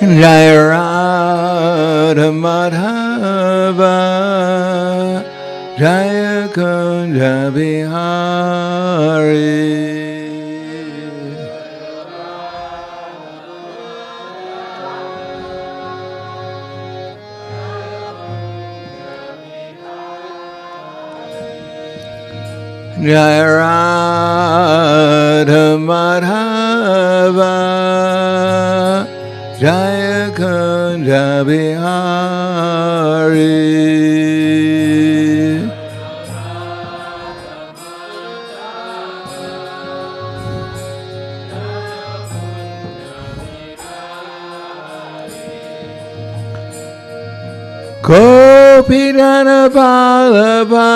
Jai Radha Madhava Jaya Kunja Bihari Jai Radha Madhava Jaya Kunja Bihari Gopidana Vallabha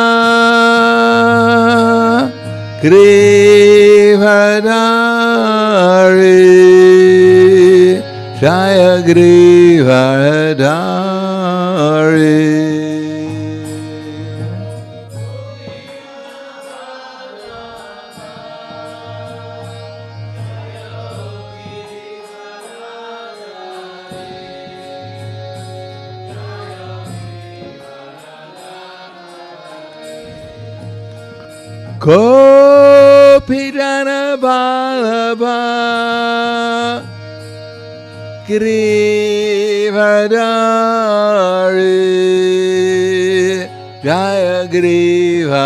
Grivadari Jaya Grivadari Gopidana Vallabha Grivadari Jaya Grivadari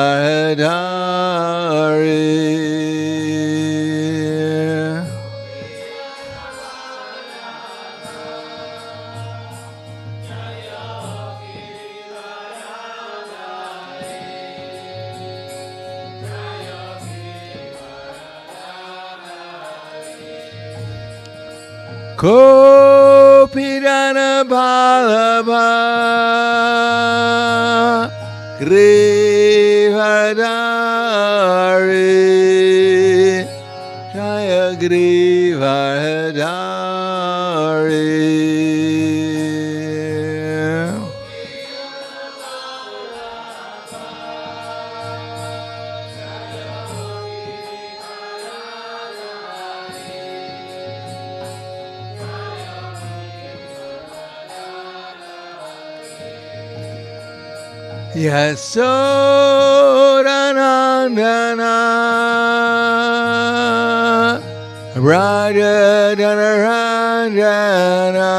Gopidana Vallabha Grivadari Jaya Grivadari Yasodanandana Raja Dhanaranjana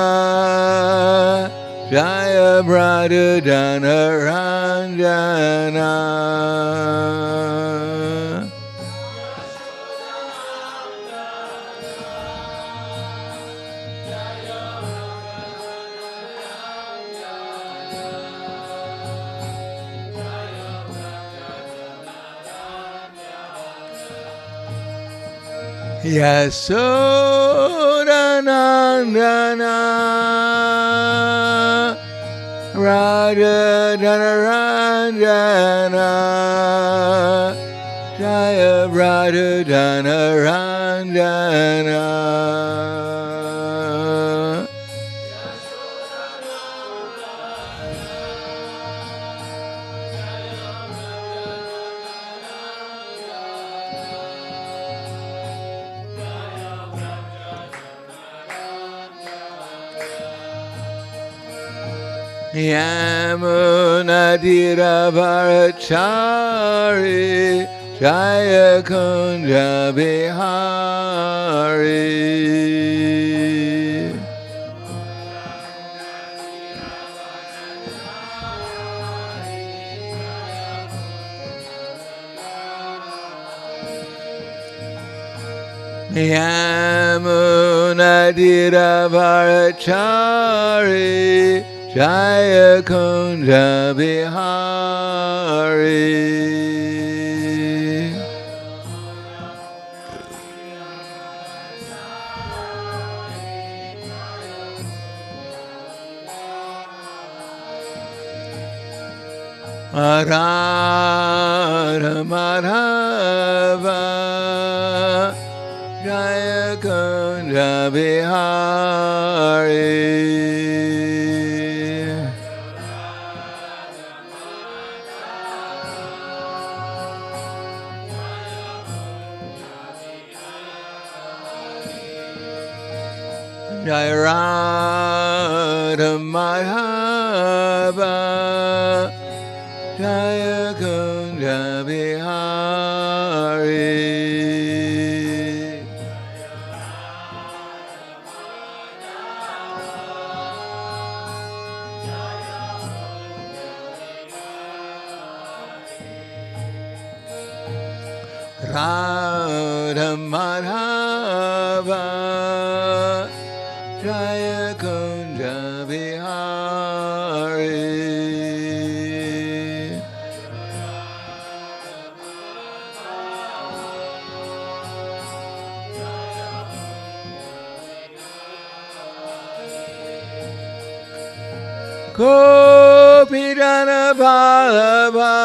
Jaya Raja Dhanaranjana Yasodanandana Raja Dhanaranjana Jaya Raja Dhanaranjana Yamunadira Varachari Jaya Kunja Bihari Yamunadira Varachari Jaya Kunja Bihari Radha Madhava Jaya Kunja Bihari Jai Radha Madhava Jaya Kunja Bihari Radha Madhava Jaya Kunja Bihari Gopidana Ballabha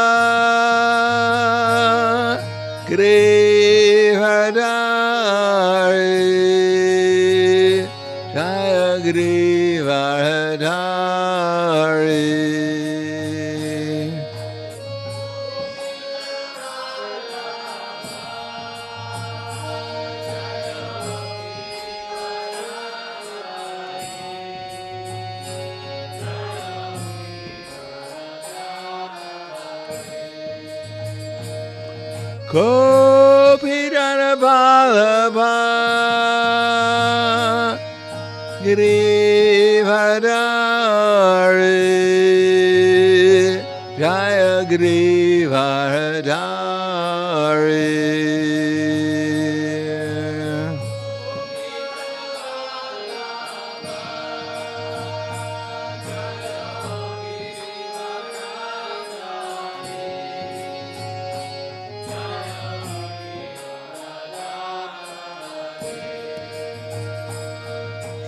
Grivadari Jaya Grivadari Gopidana Ballabha Grivadari Jaya Grivadari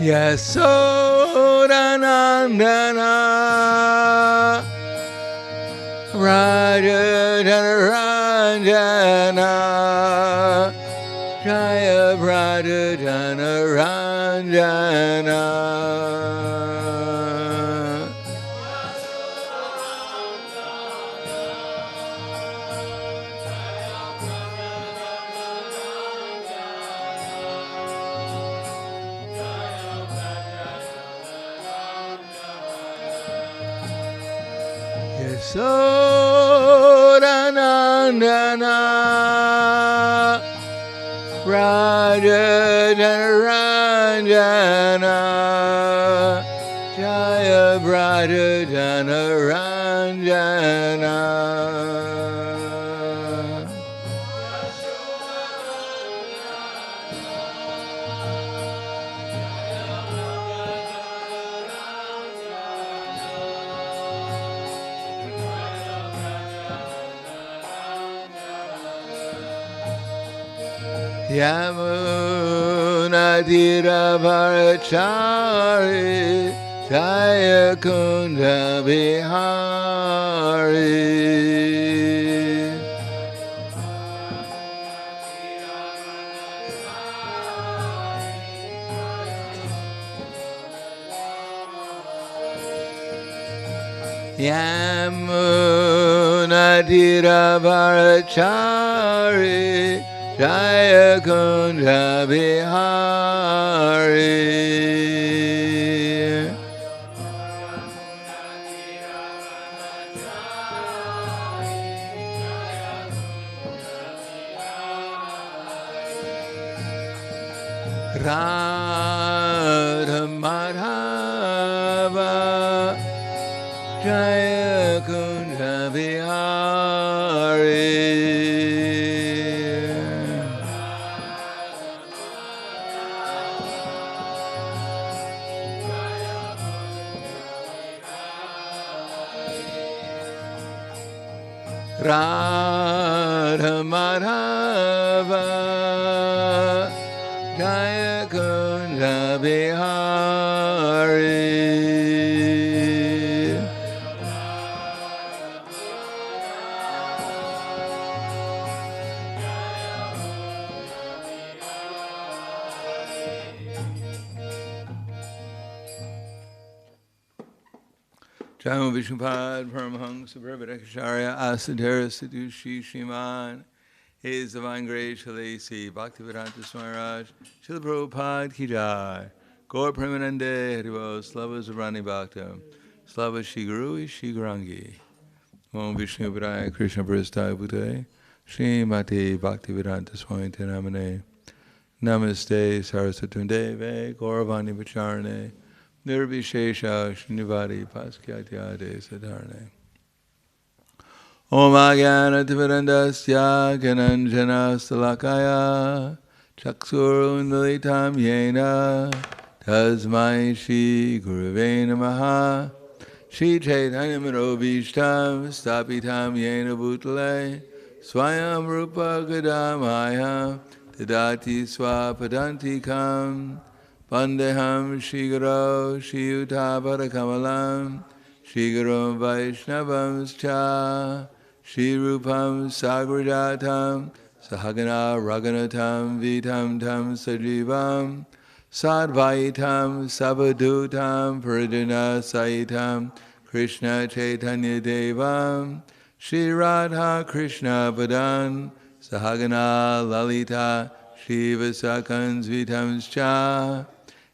Yasodanandana Rajaranjana Jaya Rajaranjana Yasodanandana Rajaranjana Jaya Rajaranjana Yamuna Tiravarachari Jaya Kunja Bihari Yamuna Tiravarachari Jaya Kunja Bihari Radha Madhava Jaya Kunja Bihari Radha Madhava Jaya Kunja Bihari Jamo Vishnupad Paramahansa Prabhakacharya Asadhara Sadushi Shriman His Divine Grace Shalasi Bhaktivedanta Swami Raj Srila Prabhupada Ki Jai Gaur Premanande Haribo, Slava Zabrani Bhakta, Slava Shigurui Shigurangi, Om Vishnu Vidaya Krishna Prasthaya Bhute, Shri Mati Bhaktivedanta Swami Namane, Namaste Saraswati Deve, Gauravani Vacharane, Nirvishesha Srinivadi Paskyatyade Sadharane. Om Agyanativirandasya Gananjana Salakaya Chaksurundalitam Yena Tasmai Shri Gurave Namaha Shri Chaitanya Manobishtam Stapitam Yena Bhutale Swayam Rupa Gadamaya Tadati Swapadantikam Vandeham Shri Guru Shri Utabara Kamalam Shri Guru Vaishnavamscha Shri Rupam Sagrajatam Sahagana Raghunatam Vitam Tam Sajivam Sadvaitam Sabadutam Parijana Saitam Krishna Chaitanya Devam Shri Radha Krishna Padan Sahagana Lalita Shiva Sakans Vitamscha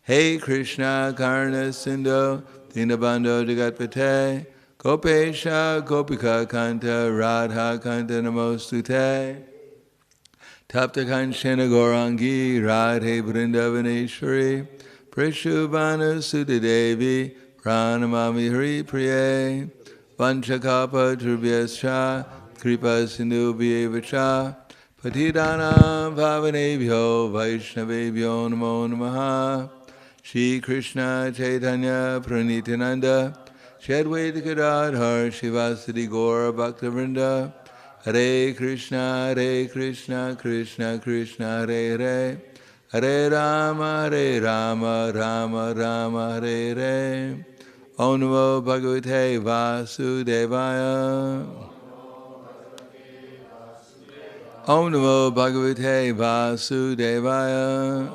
Hey Krishna Karna Sindhu Dinabando Jagatpate Gopesha Gopika Kanta Radha Kanta Namostute Tapta Kanchana Gaurangi Radhe Vrindavaneshwari Prishubhana Sudadevi Pranamami Hari Priye Vanchakapa Trubhyascha Kripa Sindhu Vyevacha Patidana Bhavanebhyo Vaishnavebhyo Namo Namaha Shri Krishna Chaitanya Pranitananda Shadvaita Gadadhar Shivasadi Gaura Bhaktavrinda Hare Krishna Krishna Krishna Hare Hare Hare Rama Rama Rama Hare Hare Om Namo Bhagavate Vasudevaya Om Namo Bhagavate Vasudevaya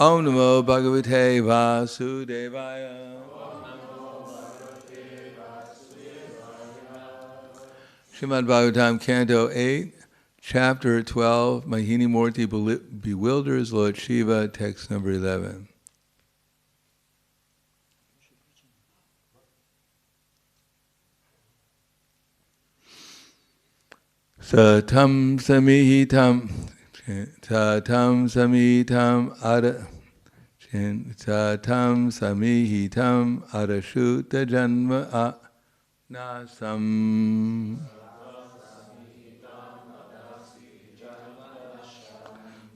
Om Namo Bhagavate Vasudevaya Srimad Bhagavatam, Canto 8, Chapter 12, Mahini Murti bewilders Lord Shiva, text number 11. Satam samihitam adashuta janma nasam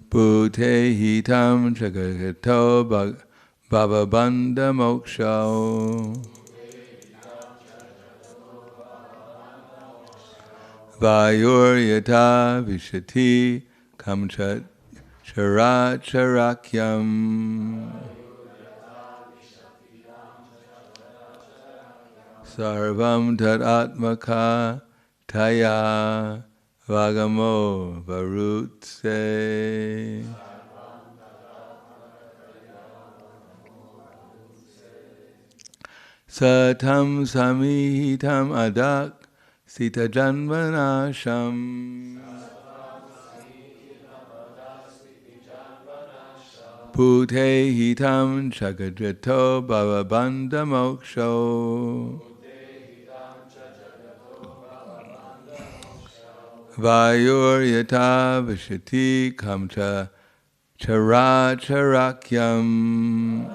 Bhutehitam Chakagato Bhavabandha Moksha Vayuryata Vishati Kamchat Characharakyam Sarvam Tat Atmaka Taya Vagamo Varutse Satam Samihitam Adak Sita Janvanasham Bhutehitam Chagajato Bhavabandha Moksho Vayuryata Vishati Kamcha Characharakyam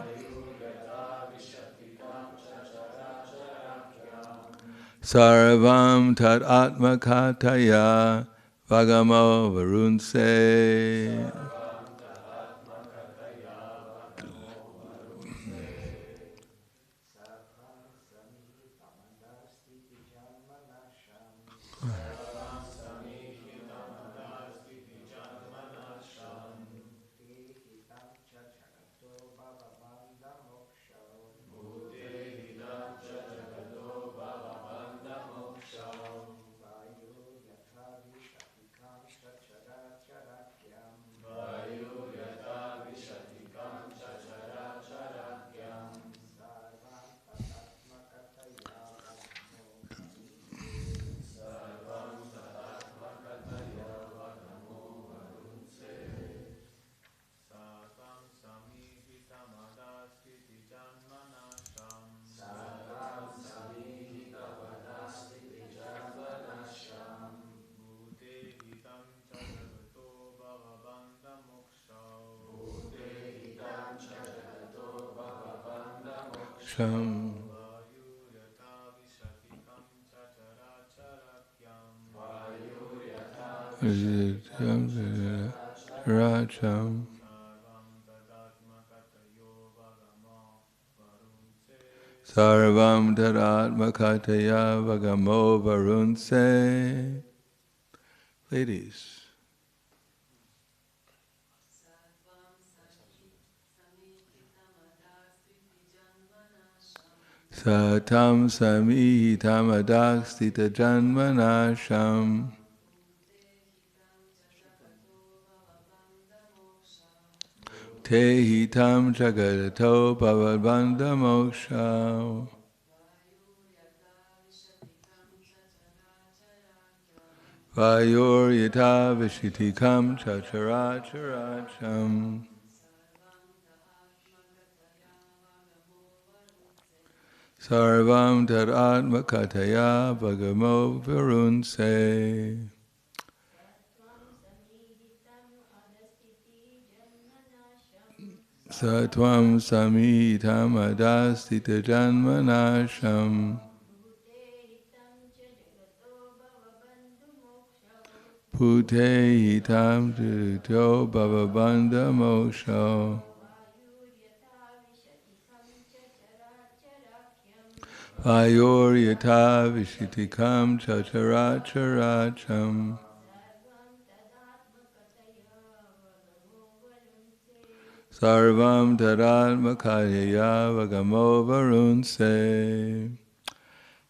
Sarvam Tat Atmakataya Vagamo Varunse Sham. Racham. Sarvam taratmakataya vagamo varunse. Ladies. Satam samihitam adakstita janmanasham. Tehitam jagadato bhavabandha moksha. Vayor yata vishitikam chacharacharacham. Sarvam tadatmakataya bhagamo varunse. Satvam samitam adastita janmanasham. Pute hitam jito bhavabandha moksha. Vayor yata vishitikam chacharacharacham. Sarvam tadatmakaya vagamo varunse.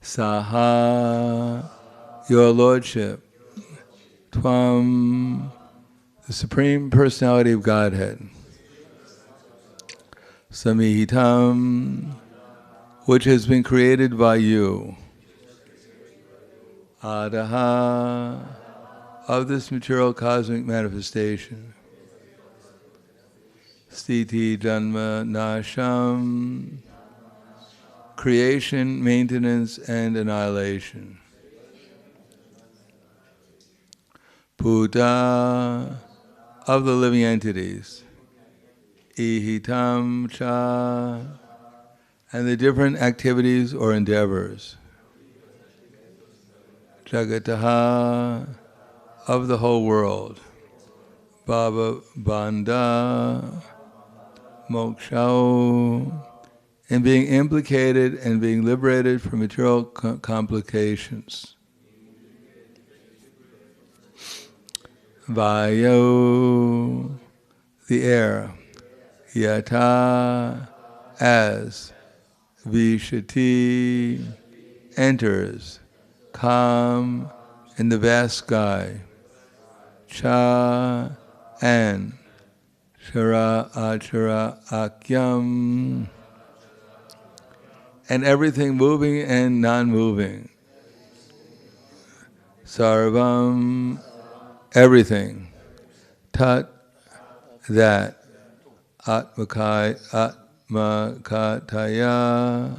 Saha, your lordship, Tvam, the Supreme Personality of Godhead. Samihitam, which has been created by you. Adaha, of this material cosmic manifestation. Sthiti janma nasham, creation, maintenance, and annihilation. Bhuta, of the living entities. Ihitam cha, and the different activities or endeavors. Jagataha, of the whole world. Bhava bandha, moksha, and being implicated and being liberated from material complications. Vayu, the air. Yata, as. Vishati, enters. Kam, in the vast sky. Cha, and. Shara, achara, akyam, and everything moving and non-moving. Sarvam, everything. Tat, that. Atmakataya,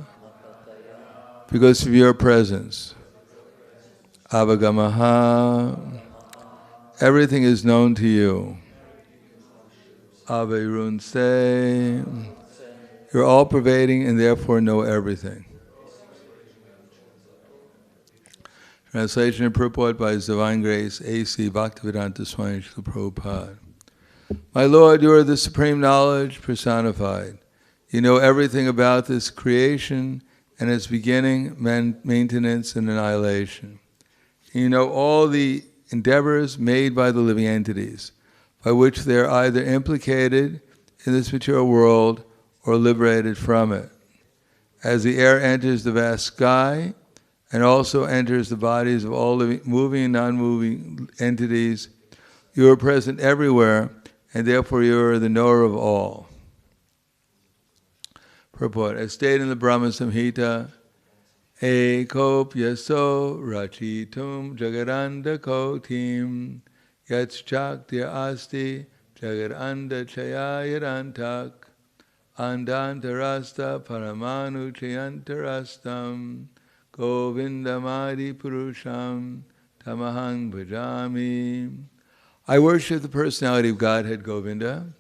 because of your presence. Avagamaha, everything is known to you. Avirunse, you're all pervading and therefore know everything. Translation and purport by His Divine Grace, A.C. Bhaktivedanta Swami Srila Prabhupada. My Lord, you are the supreme knowledge personified. You know everything about this creation and its beginning, maintenance, and annihilation. You know all the endeavors made by the living entities, by which they are either implicated in this material world or liberated from it. As the air enters the vast sky and also enters the bodies of all living, moving and non-moving entities, you are present everywhere, and therefore you are the knower of all. Purport. As stated in the Brahma Samhita, Ekop yaso rachitum jagaranda kotim yatschakti asti jagaranda chayayarantak andantarasta paramanu chayantarastam govindamadi purusham tamahang bhajami. I worship the personality of Godhead Govinda,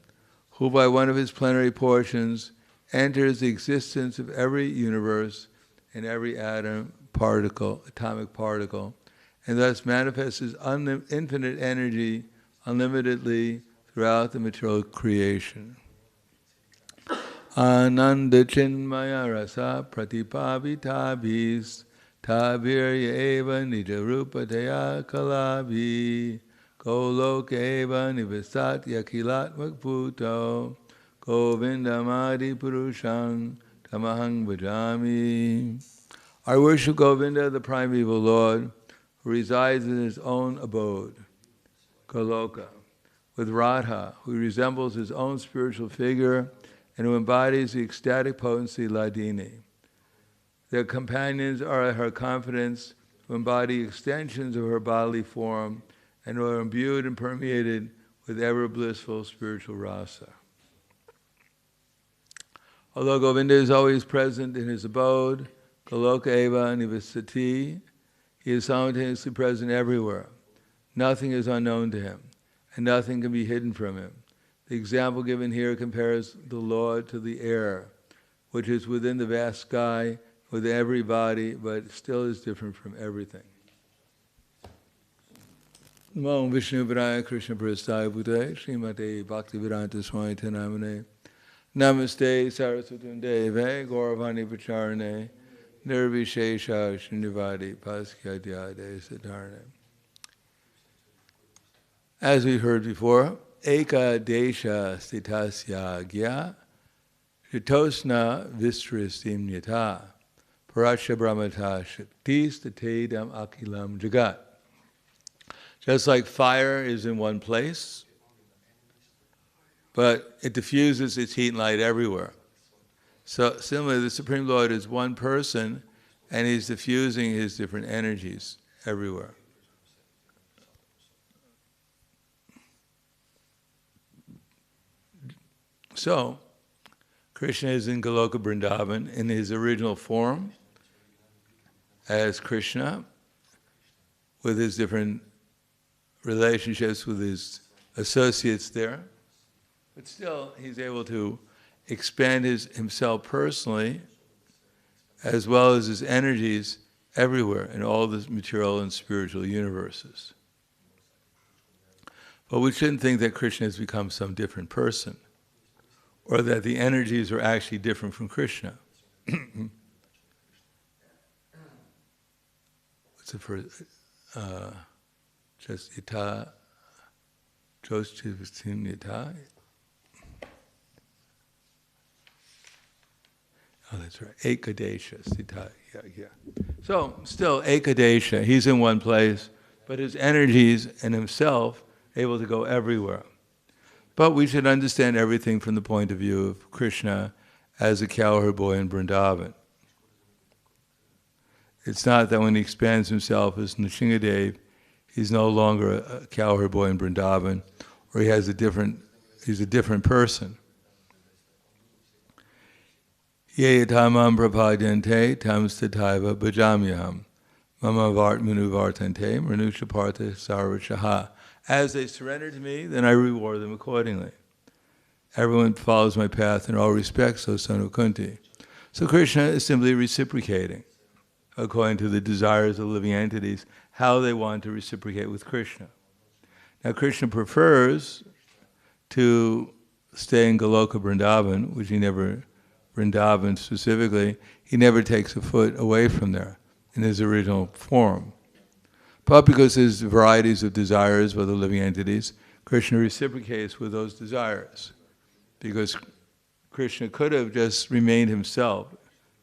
who by one of his plenary portions enters the existence of every universe and every atom, particle, atomic particle, and thus manifests as infinite energy unlimitedly throughout the material creation. Ananda chinmaya rasa pratipavitabhis tavirya eva nijarupadaya kalavi goloka eva nivasat yakilatmak bhuto govindamadi purushang tamahang bhajami. I worship Govinda, the primeval Lord, who resides in his own abode, Goloka, with Radha, who resembles his own spiritual figure and who embodies the ecstatic potency Ladini. Their companions are her confidence, who embody extensions of her bodily form and who are imbued and permeated with ever-blissful spiritual rasa. Although Govinda is always present in his abode, Goloka Eva Nivasati, he is simultaneously present everywhere. Nothing is unknown to him, and nothing can be hidden from him. The example given here compares the Lord to the air, which is within the vast sky, with every body, but still is different from everything. Namo Vishnu Vidaya Krishna Prasthaya Bhutaya Srimate Bhakti-vedanta Swami Namane Namaste Saraswati Deve Gauravani Pacharane Nirvishesha Srinivadi Paskyadyade Siddharne. As we heard before, Eka Desha Stitasya Gya Shitosna Vistristim Yata Parasha Brahmata Shaktis Tatedam Akilam Jagat. Just like fire is in one place, but it diffuses its heat and light everywhere. So similarly, the Supreme Lord is one person, and he's diffusing his different energies everywhere. So, Krishna is in Goloka Vrindavan in his original form as Krishna, with his different relationships with his associates there. But still, he's able to expand himself personally, as well as his energies everywhere in all the material and spiritual universes. But we shouldn't think that Krishna has become some different person, or that the energies are actually different from Krishna. What's the first? Just yata, jostivastim yata. Oh, that's right. Ekadesha, sita, yeah. So, still, Ekadesha, he's in one place, but his energies and himself able to go everywhere. But we should understand everything from the point of view of Krishna as a cowherd boy in Vrindavan. It's not that when he expands himself as Nrsingadev, he's no longer a cowherd boy in Vrindavan, or he's a different person. Ye tamam prapadyante tam stataiva bhajamyaham mama vartmanu vartante mranusha partha sarvashaha. As they surrender to me, then I reward them accordingly. Everyone follows my path in all respects, O son of Kunti. So Krishna is simply reciprocating, according to the desires of living entities, how they want to reciprocate with Krishna. Now Krishna prefers to stay in Goloka Vrindavan, which he never, Vrindavan specifically, he never takes a foot away from there in his original form. But because there's varieties of desires with the living entities, Krishna reciprocates with those desires. Because Krishna could have just remained himself,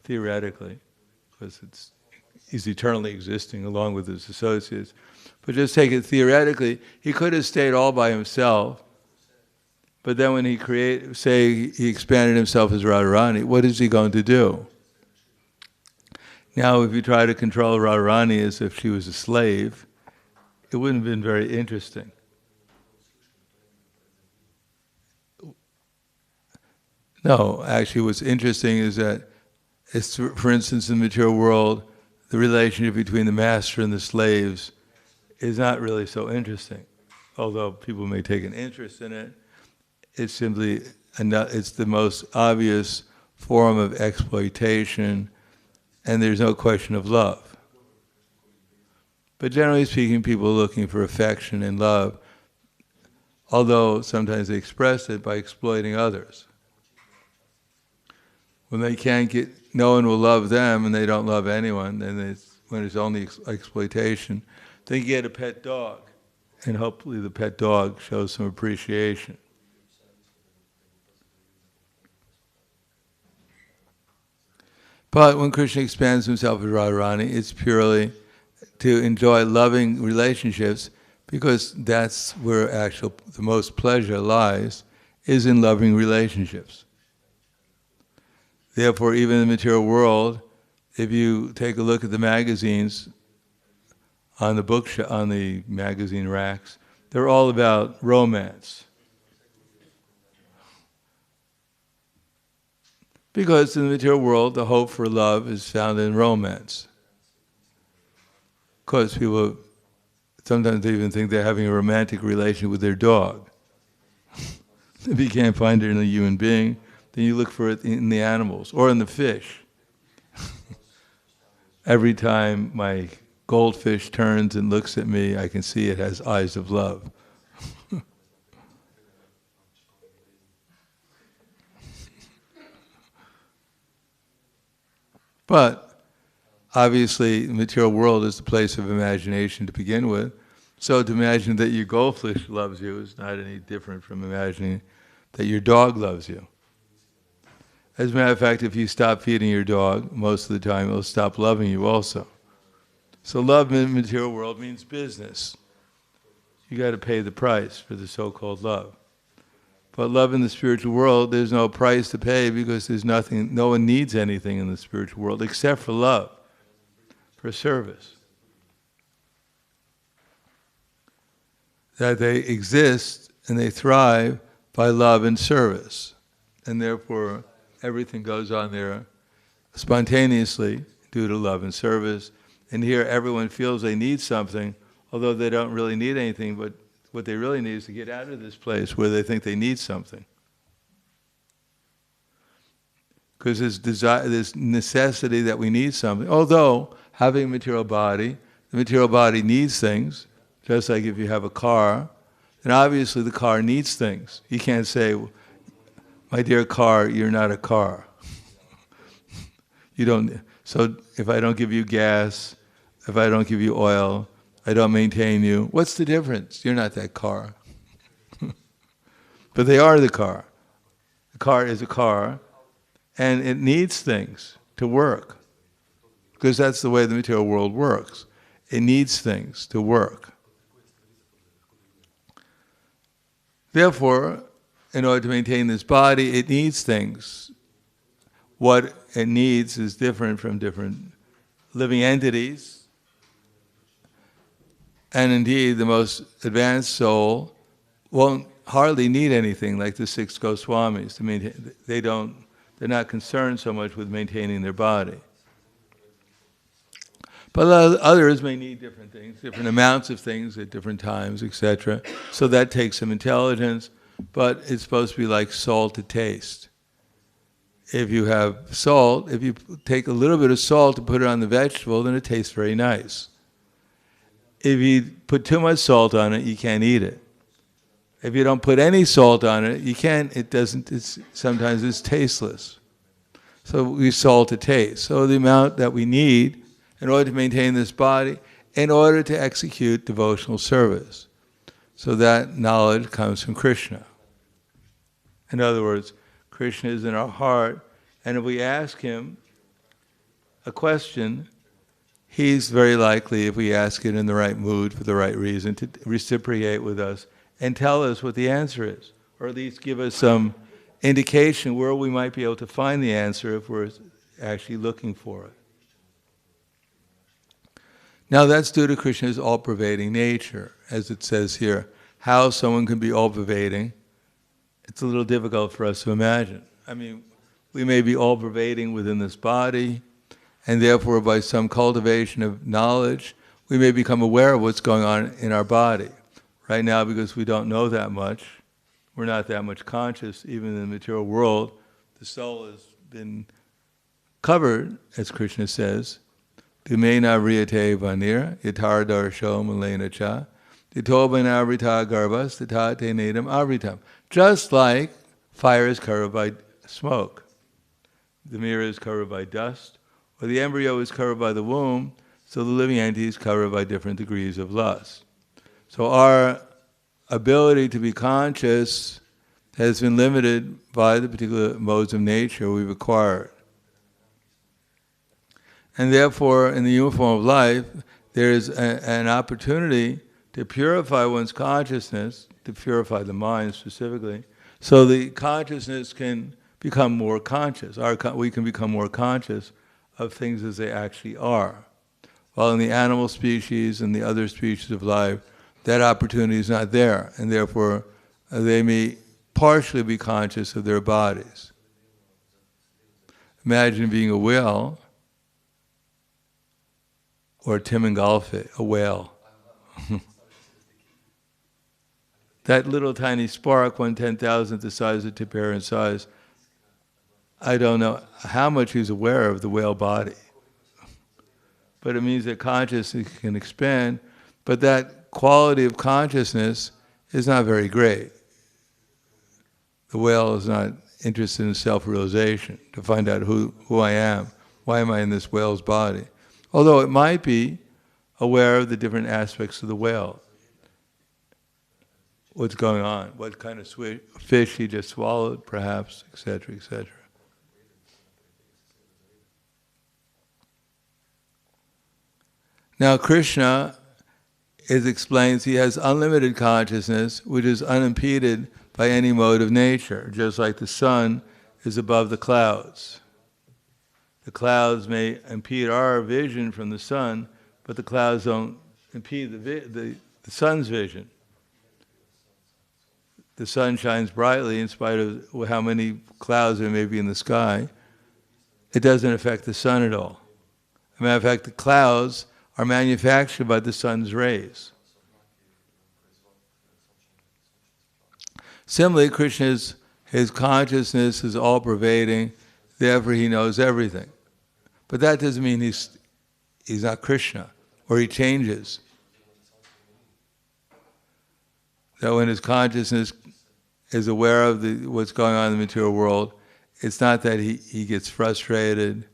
theoretically, because he's eternally existing along with his associates. But just take it theoretically, he could have stayed all by himself, but then when he he expanded himself as Radharani, what is he going to do? Now, if you try to control Radharani as if she was a slave, it wouldn't have been very interesting. No, actually what's interesting is that, for instance, in the material world, the relationship between the master and the slaves is not really so interesting. Although people may take an interest in it, it's simply, it's the most obvious form of exploitation, and there's no question of love. But generally speaking, people are looking for affection and love, although sometimes they express it by exploiting others. When they can't get, no one will love them and they don't love anyone, then when it's only exploitation, they get a pet dog, and hopefully the pet dog shows some appreciation. But when Krishna expands himself as Radharani, it's purely to enjoy loving relationships, because that's where the most pleasure lies, is in loving relationships. Therefore, even in the material world, if you take a look at the magazines on the magazine racks, they're all about romance. Because in the material world, the hope for love is found in romance. Of course, people sometimes they even think they're having a romantic relationship with their dog. If you can't find it in a human being, then you look for it in the animals or in the fish. Every time my goldfish turns and looks at me, I can see it has eyes of love. But obviously, the material world is the place of imagination to begin with. So to imagine that your goldfish loves you is not any different from imagining that your dog loves you. As a matter of fact, if you stop feeding your dog, most of the time it'll stop loving you also. So love in the material world means business. You got to pay the price for the so-called love. But love in the spiritual world, there's no price to pay, because there's nothing, no one needs anything in the spiritual world except for love, for service. That they exist and they thrive by love and service. And therefore, everything goes on there spontaneously due to love and service. And here everyone feels they need something, although they don't really need anything, but what they really need is to get out of this place where they think they need something. Because this necessity that we need something, although having a material body, the material body needs things, just like if you have a car, then obviously the car needs things. You can't say, my dear car, you're not a car. You don't. So if I don't give you gas, if I don't give you oil, I don't maintain you, what's the difference? You're not that car. But they are the car. The car is a car, and it needs things to work. Because that's the way the material world works. It needs things to work. Therefore, in order to maintain this body, it needs things. What it needs is different from different living entities. And indeed, the most advanced soul won't hardly need anything like the 6 Goswamis to maintain. They're not concerned so much with maintaining their body. But others may need different things, different amounts of things at different times, etc. So that takes some intelligence, but it's supposed to be like salt to taste. If you have salt, if you take a little bit of salt and put it on the vegetable, then it tastes very nice. If you put too much salt on it, you can't eat it. If you don't put any salt on it, you can't, sometimes it's tasteless. So we salt to taste. So the amount that we need in order to maintain this body, in order to execute devotional service. So that knowledge comes from Krishna. In other words, Krishna is in our heart, and if we ask him a question, he's very likely, if we ask it in the right mood for the right reason, to reciprocate with us and tell us what the answer is, or at least give us some indication where we might be able to find the answer if we're actually looking for it. Now that's due to Krishna's all-pervading nature, as it says here. How someone can be all-pervading, it's a little difficult for us to imagine. I mean, we may be all-pervading within this body, and therefore by some cultivation of knowledge, we may become aware of what's going on in our body. Right now, because we don't know that much, we're not that much conscious, even in the material world, the soul is been covered, as Krishna says, Dimena riyate vanir, yatar darsho malena cha, Titoban avrita garbhas, tatate nedam avritam. Just like fire is covered by smoke, the mirror is covered by dust, or the embryo is covered by the womb, so the living entity is covered by different degrees of lust. So our ability to be conscious has been limited by the particular modes of nature we've acquired. And therefore, in the uniform of life, there is an opportunity to purify one's consciousness, to purify the mind specifically, so the consciousness can become more conscious. We can become more conscious of things as they actually are. While in the animal species and the other species of life, that opportunity is not there, and therefore they may partially be conscious of their bodies. Imagine being a whale, or Timengolfe, a whale. That little tiny spark, 1/10,000th the size of Tipper in size, I don't know how much he's aware of the whale body. But it means that consciousness can expand, but that quality of consciousness is not very great. The whale is not interested in self-realization, to find out who I am, why am I in this whale's body. Although it might be aware of the different aspects of the whale. What's going on, what kind of fish he just swallowed, perhaps, etc., etc. Now Krishna explains he has unlimited consciousness, which is unimpeded by any mode of nature, just like the sun is above the clouds. The clouds may impede our vision from the sun, but the clouds don't impede the sun's vision. The sun shines brightly in spite of how many clouds there may be in the sky. It doesn't affect the sun at all. As a matter of fact, the clouds are manufactured by the sun's rays. Similarly, Krishna's his consciousness is all-pervading, therefore he knows everything. But that doesn't mean he's not Krishna, or he changes. That when his consciousness is aware of what's going on in the material world, it's not that he gets frustrated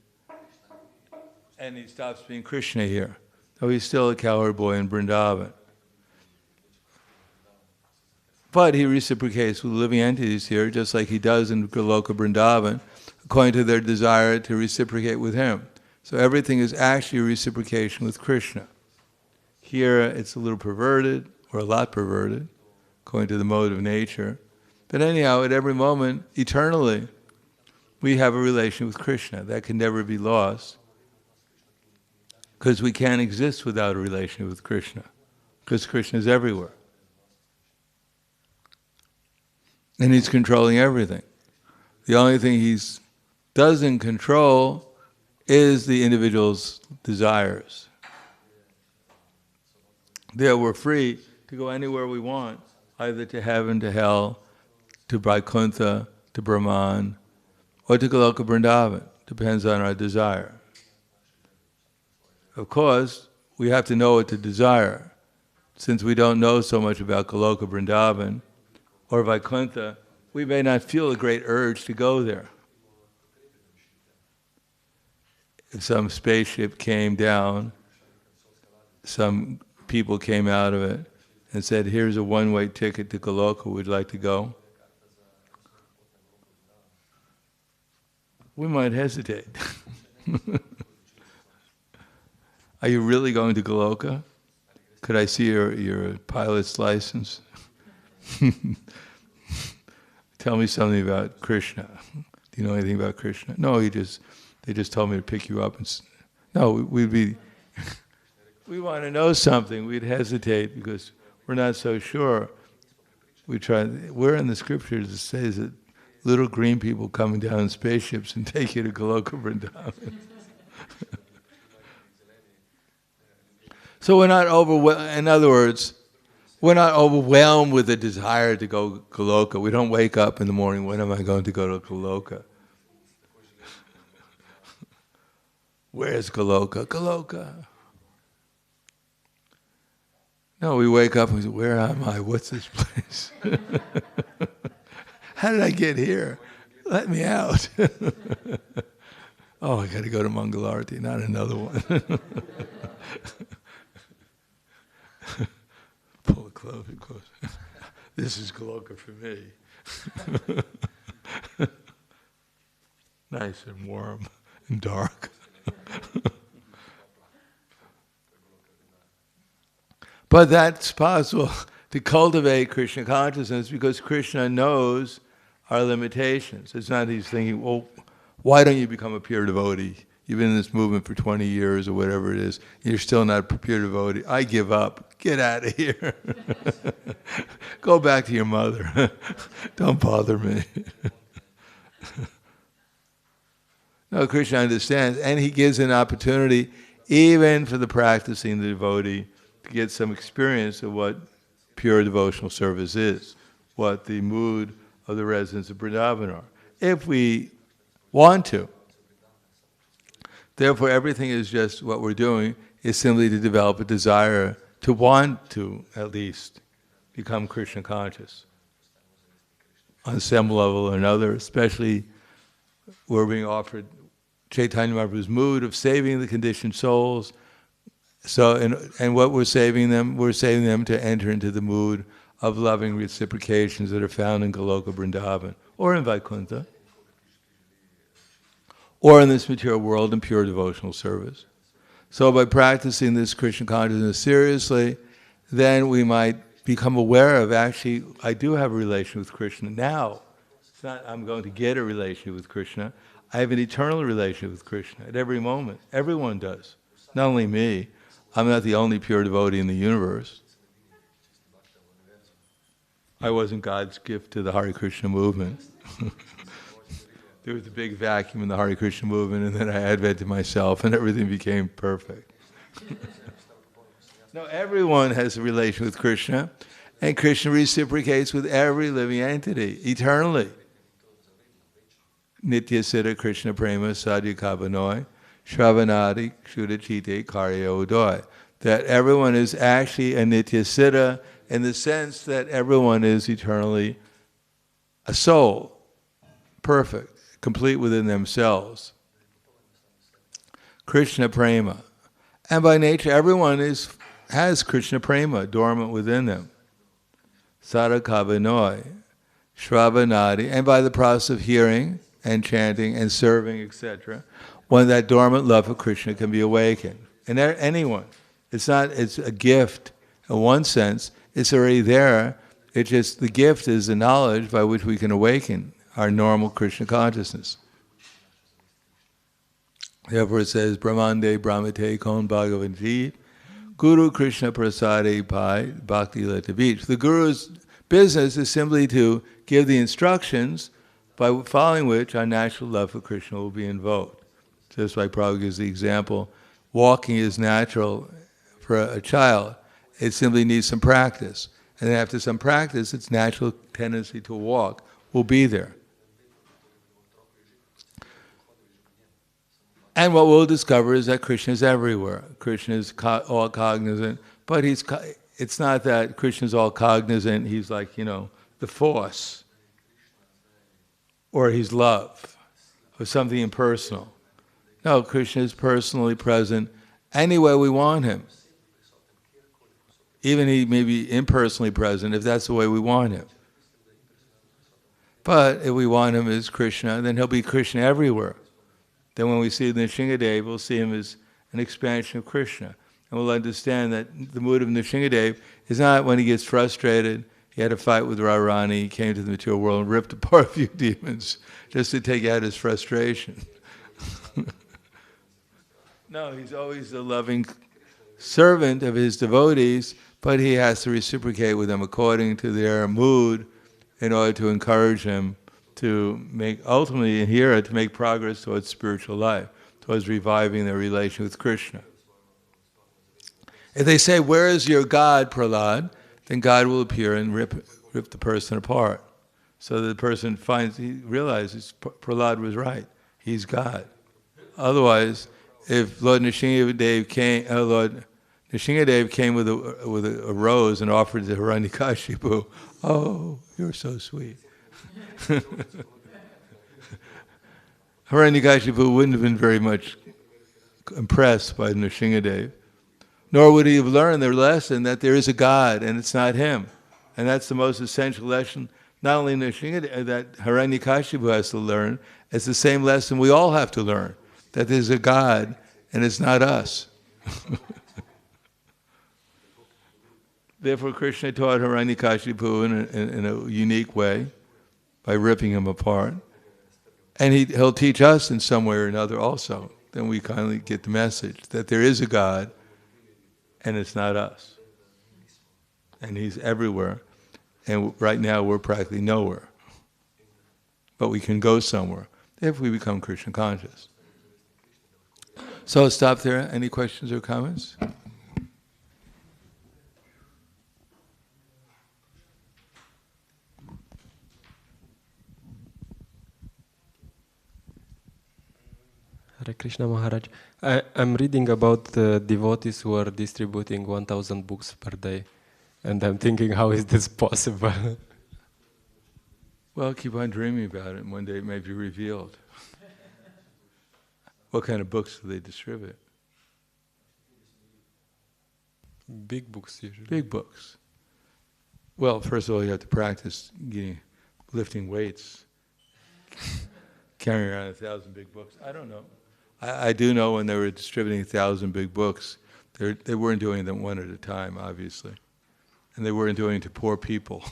and he stops being Krishna here. Though he's still a cowherd boy in Vrindavan. But he reciprocates with living entities here, just like he does in Goloka Vrindavan, according to their desire to reciprocate with him. So everything is actually a reciprocation with Krishna. Here it's a little perverted, or a lot perverted, according to the mode of nature. But anyhow, at every moment, eternally, we have a relation with Krishna. That can never be lost. Because we can't exist without a relation with Krishna. Because Krishna is everywhere. And he's controlling everything. The only thing he doesn't control is the individual's desires. There we're free to go anywhere we want, either to heaven, to hell, to Vaikuntha, to Brahman, or to Goloka Vrindavan. Depends on our desire. Of course, we have to know what to desire. Since we don't know so much about Goloka Vrindavan or Vaikuntha, we may not feel a great urge to go there. If some spaceship came down, some people came out of it and said, here's a one-way ticket to Goloka, would you like to go? We might hesitate. Are you really going to Goloka? Could I see your pilot's license? Tell me something about Krishna. Do you know anything about Krishna? No, they just told me to pick you up. No, we want to know something. We'd hesitate because we're not so sure. Where in the scriptures it says that little green people coming down in spaceships and take you to Goloka Vrindavan? So we're not overwhelmed. In other words, we're not overwhelmed with the desire to go Goloka. We don't wake up in the morning, when am I going to go to Goloka? Where's Goloka? Goloka. No, we wake up and we say, where am I? What's this place? How did I get here? Let me out. Oh, I got to go to Mangalarti, not another one. Pull it close. This is Goloka for me. Nice and warm and dark. But that's possible to cultivate Krishna consciousness because Krishna knows our limitations. It's not he's thinking, well, why don't you become a pure devotee? You've been in this movement for 20 years or whatever it is. You're still not a pure devotee. I give up. Get out of here. Go back to your mother. Don't bother me. No, Krishna understands, and he gives an opportunity even for the practicing the devotee to get some experience of what pure devotional service is, what the mood of the residents of Vrindavan are, if we want to. Therefore, everything is just what we're doing is simply to develop a desire to want to, at least, become Krishna conscious. On some level or another, especially we're being offered Chaitanya Mahaprabhu's mood of saving the conditioned souls. So, and what we're saving them to enter into the mood of loving reciprocations that are found in Goloka Vrindavan, or in Vaikuntha, or in this material world in pure devotional service. So by practicing this Krishna consciousness seriously, then we might become aware of, actually, I do have a relation with Krishna now. It's not I'm going to get a relation with Krishna. I have an eternal relation with Krishna at every moment. Everyone does. Not only me. I'm not the only pure devotee in the universe. I wasn't God's gift to the Hare Krishna movement. There was a big vacuum in the Hare Krishna movement, and then I advented myself, and everything became perfect. No, everyone has a relation with Krishna, and Krishna reciprocates with every living entity, eternally. Nitya Siddha Krishna Prema Sadhya Kavanoi, Shravanadi Kshudachite Karya Udoy. That everyone is actually a Nitya Siddha in the sense that everyone is eternally a soul, perfect, complete within themselves. Krishna Prema. And by nature, everyone has Krishna Prema dormant within them. Sadhakavanoi, Shravanadi, and by the process of hearing and chanting and serving, etc., when that dormant love for Krishna can be awakened. And anyone. It's a gift in one sense. It's already there. It's just the gift is the knowledge by which we can awaken our normal Krishna consciousness. Therefore it says, Brahmande Brahmate Kon Bhagavanti, Guru Krishna Prasade Pai Bhakti Letavich. The Guru's business is simply to give the instructions by following which our natural love for Krishna will be invoked. Just like Prabhupada gives the example, walking is natural for a child. It simply needs some practice. And then after some practice, its natural tendency to walk will be there. And what we'll discover is that Krishna is everywhere. Krishna is all cognizant, but it's not that Krishna is all cognizant, he's like, the force, or he's love, or something impersonal. No, Krishna is personally present any way we want him. Even he may be impersonally present if that's the way we want him. But if we want him as Krishna, then he'll be Krishna everywhere. Then when we see Nrsingadev, we'll see him as an expansion of Krishna. And we'll understand that the mood of Nrsingadev is not when he gets frustrated, he had a fight with Radharani, he came to the material world and ripped apart a few demons just to take out his frustration. No, he's always a loving servant of his devotees, but he has to reciprocate with them according to their mood in order to encourage them to ultimately to make progress towards spiritual life, towards reviving their relation with Krishna. If they say, "Where is your God, Prahlad?" then God will appear and rip the person apart. So that the person realizes Prahlad was right. He's God. Otherwise, if Lord Nrsimhadev came with a rose and offered it to Hiranyakashipu, oh, you're so sweet. Hiranyakashipu wouldn't have been very much impressed by Nrsimhadev, nor would he have learned their lesson that there is a God and it's not him. And that's the most essential lesson, not only Nrsimhadev, that Hiranyakashipu has to learn, it's the same lesson we all have to learn, that there's a God and it's not us. Therefore, Krishna taught Hiranyakashipu in a unique way, by ripping him apart. And he'll teach us in some way or another also. Then we kindly get the message that there is a God and it's not us. And he's everywhere. And right now we're practically nowhere. But we can go somewhere if we become Krishna conscious. So I'll stop there. Any questions or comments? Hare Krishna Maharaj. I'm reading about the devotees who are distributing 1,000 books per day. And I'm thinking, how is this possible? Well, keep on dreaming about it, and one day it may be revealed. What kind of books do they distribute? Big books usually. Big books. Well, first of all, you have to practice lifting weights, carrying around 1,000 big books. I don't know. I do know when they were distributing 1,000 big books, they weren't doing them one at a time, obviously. And they weren't doing it to poor people.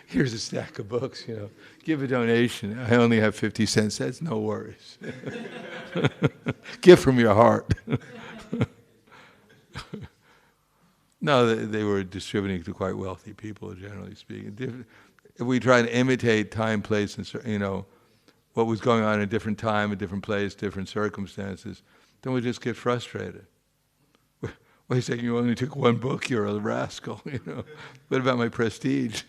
Here's a stack of books, give a donation. I only have 50 cents. That's no worries. Give from your heart. No, they were distributing to quite wealthy people, generally speaking. If we try to imitate time, place, and what was going on in a different time, a different place, different circumstances, then we just get frustrated. Wait a second, you only took one book, you're a rascal, What about my prestige?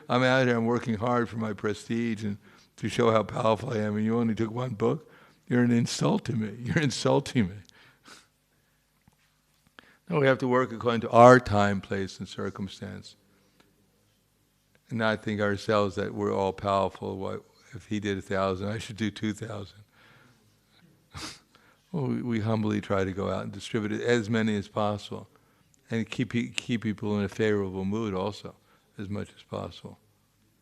I'm out here, I'm working hard for my prestige and to show how powerful I am, and you only took one book? You're an insult to me. You're insulting me. No, we have to work according to our time, place, and circumstance. And not think ourselves that we're all powerful. What, if he did 1,000, I should do 2,000. Well, we humbly try to go out and distribute it, as many as possible, and keep people in a favorable mood also, as much as possible,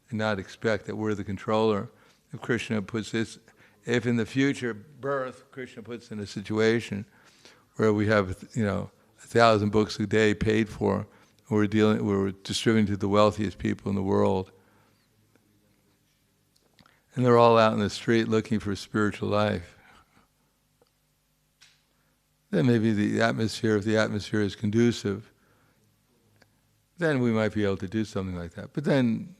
and not expect that we're the controller. If Krishna puts this, if in the future birth Krishna puts in a situation where we have 1,000 books a day paid for, we're distributing to the wealthiest people in the world, and they're all out in the street looking for spiritual life. Then maybe the atmosphere, if the atmosphere is conducive, then we might be able to do something like that. But then,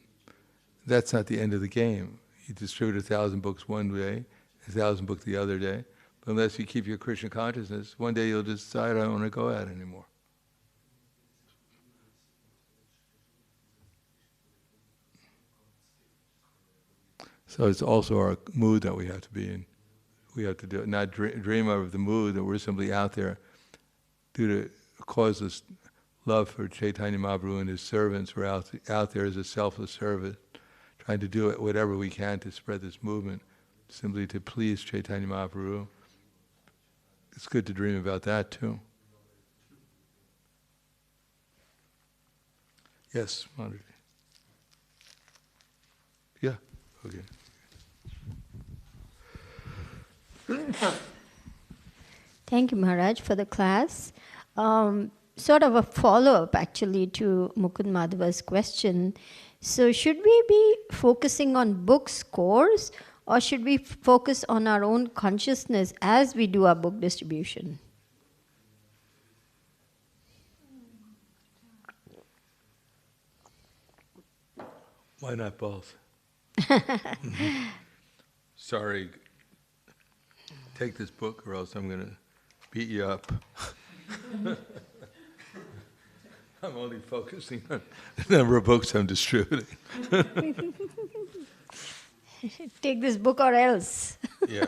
that's not the end of the game. You distribute 1,000 books one day, 1,000 books the other day, but unless you keep your Krishna consciousness, one day you'll decide, I don't want to go out anymore. So it's also our mood that we have to be in. We have to do it, not dream of the mood that we're simply out there due to causeless love for Chaitanya Mahaprabhu and his servants. We're out there as a selfless servant, trying to do it whatever we can to spread this movement, simply to please Chaitanya Mahaprabhu. It's good to dream about that too. Yes, Madhuri. Yeah, okay. Thank you, Maharaj, for the class. Sort of a follow-up, actually, to Mukund Madhava's question. So should we be focusing on book scores, or should we focus on our own consciousness as we do our book distribution? Why not both? Sorry. Take this book or else I'm going to beat you up. I'm only focusing on the number of books I'm distributing. Take this book or else. Yeah.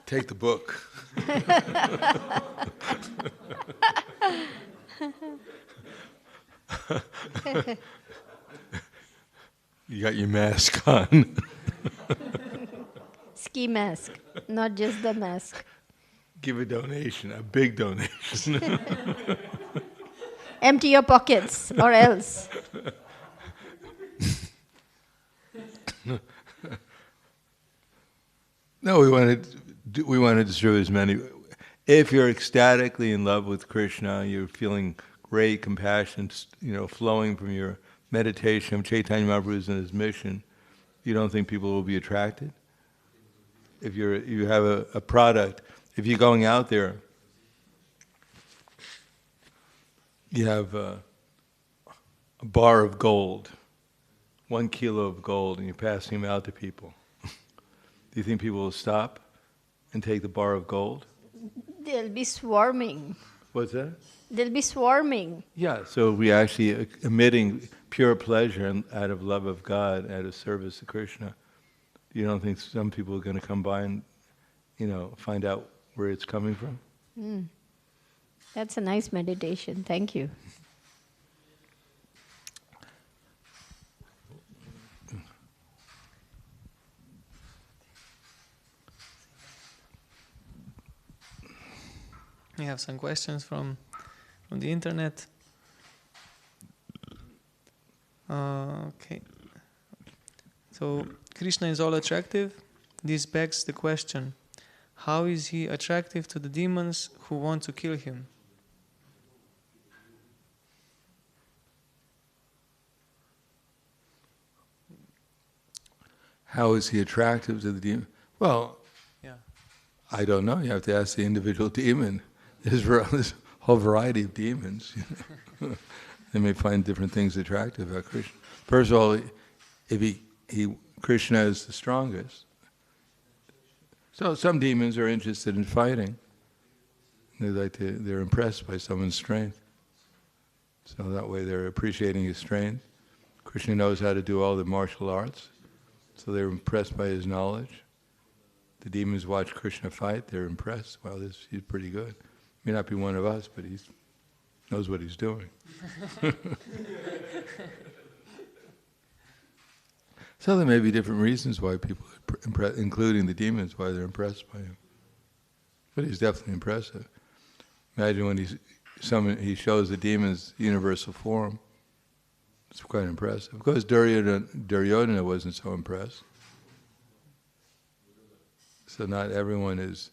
Take the book. You got your mask on. Ski mask, not just the mask. Give a donation, a big donation. Empty your pockets, or else. No, we want to distribute as many. If you're ecstatically in love with Krishna, you're feeling great compassion, flowing from your meditation. Chaitanya Mahaprabhu is in his mission. You don't think people will be attracted? If you have a product, if you're going out there, you have a bar of gold, 1 kilo of gold, and you're passing them out to people. Do you think people will stop and take the bar of gold? They'll be swarming. What's that? They'll be swarming. Yeah, so we actually emitting pure pleasure out of love of God, out of service to Krishna. You don't think some people are going to come by and, find out where it's coming from? That's a nice meditation. Thank you. We have some questions from the internet. Okay. So, Krishna is all attractive. This begs the question, how is he attractive to the demons who want to kill him? How is he attractive to the demon? Well, Yeah. I don't know. You have to ask the individual demon. There's a whole variety of demons. They may find different things attractive about Krishna. First of all, if Krishna is the strongest. So some demons are interested in fighting. They're impressed by someone's strength. So that way they're appreciating his strength. Krishna knows how to do all the martial arts. So they're impressed by his knowledge. The demons watch Krishna fight, they're impressed. Wow, he's pretty good. May not be one of us, but he knows what he's doing. So there may be different reasons why people, including the demons, why they're impressed by him. But he's definitely impressive. Imagine when he shows the demons universal form. It's quite impressive. Of course, Duryodhana wasn't so impressed. So not everyone is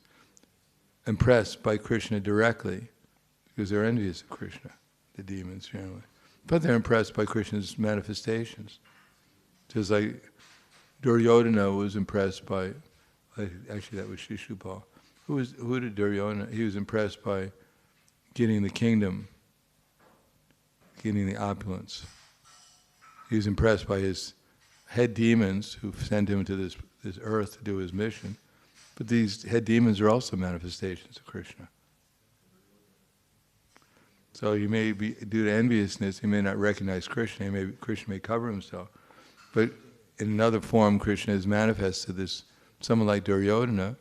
impressed by Krishna directly, because they're envious of Krishna, the demons generally. But they're impressed by Krishna's manifestations. Just like Duryodhana was impressed by, actually that was Shishupal. Who did Duryodhana? He was impressed by getting the kingdom, getting the opulence. He was impressed by his head demons who sent him to this earth to do his mission. But these head demons are also manifestations of Krishna. So you may be, due to enviousness, he may not recognize Krishna. Krishna may cover himself. But in another form, Krishna is manifest to this, someone like Duryodhana,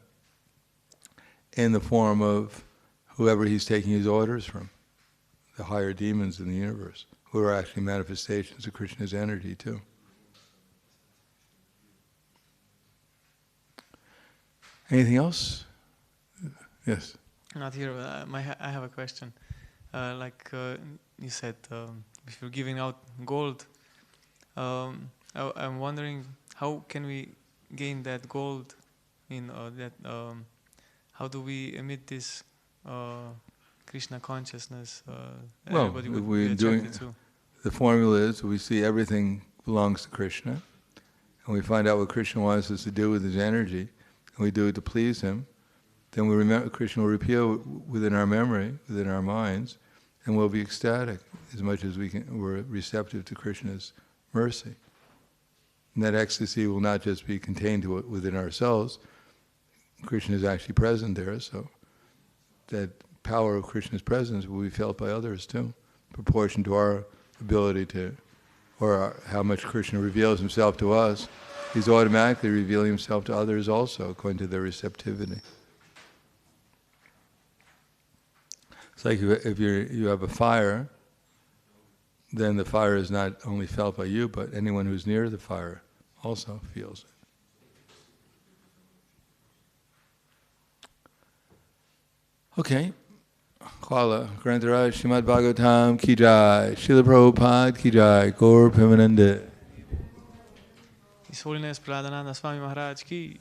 in the form of whoever he's taking his orders from, the higher demons in the universe, who are actually manifestations of Krishna's energy too. Anything else? Yes. Not here. I have a question. You said, if you're giving out gold, I'm wondering how can we gain that gold? How do we emit this Krishna consciousness? Everybody would be attracted to. The formula is we see everything belongs to Krishna, and we find out what Krishna wants us to do with his energy, and we do it to please him. Then we remember Krishna will appear within our memory, within our minds, and we'll be ecstatic as much as we're receptive to Krishna's mercy. And that ecstasy will not just be contained to it within ourselves. Krishna is actually present there, so that power of Krishna's presence will be felt by others too, in proportion to our ability to, or how much Krishna reveals himself to us. He's automatically revealing himself to others also, according to their receptivity. like if you have a fire, then the fire is not only felt by you, but anyone who's near the fire also feels it. Okay. Hvala. Grantaraj Srimad Bhagavatam ki jai. Srila Prabhupada ki jai. Gaur Premanande. His Holiness Pradananda Swami Maharaj ki